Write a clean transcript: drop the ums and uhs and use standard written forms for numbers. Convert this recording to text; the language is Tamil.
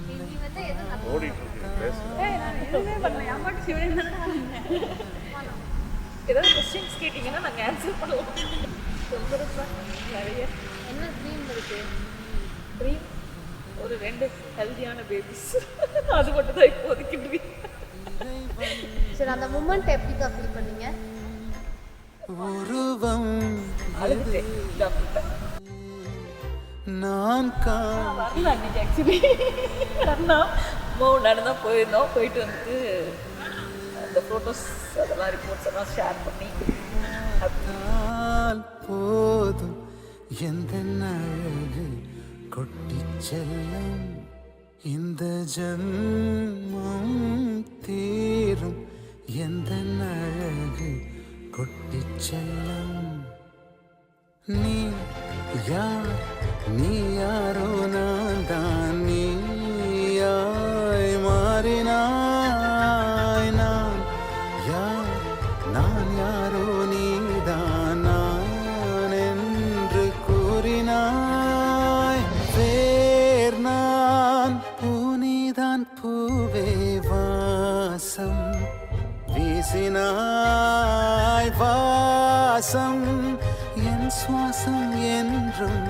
நீ வந்து எதுவும் ஓடிட்டு இருக்கு பேசுங்க. நான் எதுவுமே பண்ணல. என் பாட்டு சிவனேன்னு தானே நான் இருந்தேன். ஏதாவது கொஸ்டின்ஸ் கேட்டிங்கன்னா நாங்கள் ஆன்சர் பண்ணுவோம். சொல்கிறப்ப நிறைய என்ன ட்ரீம் இருக்கு? ட்ரீம் ஒரு 2 ஹெல்தியான பேபிஸ். அது மட்டும் தான் இப்போதைக்கு ட்ரீம். சரி, அந்த மூமெண்ட் எப்படிக்கா ஃபீல் பண்ணீங்க? அழுதுட்டேன். நான் வரல அன்னைக்கு ஆக்சுவலி. நான் தான் போயிருந்தோம். போயிட்டு வந்துட்டு அந்த ஃபோட்டோஸ் அதெல்லாம் ரிப்போர்ட்ஸ் எல்லாம் ஷேர் பண்ணி கால் போதும் எந்த அழகு கொட்டி செல்லும் இந்த ஜன்மம் தீரும் எந்த அழகு கொட்டி செல்லும் நீ யார் நீ யாரோ நான் தான் நீயாய் மாறினாய் நான் யார் நான் யாரோ நீதான் நான் என்று கூறினாய் வேர் நான் பூனிதான் பூவே வாசம் வீசினாய் வாசம் என் சுவாசம் என்றும்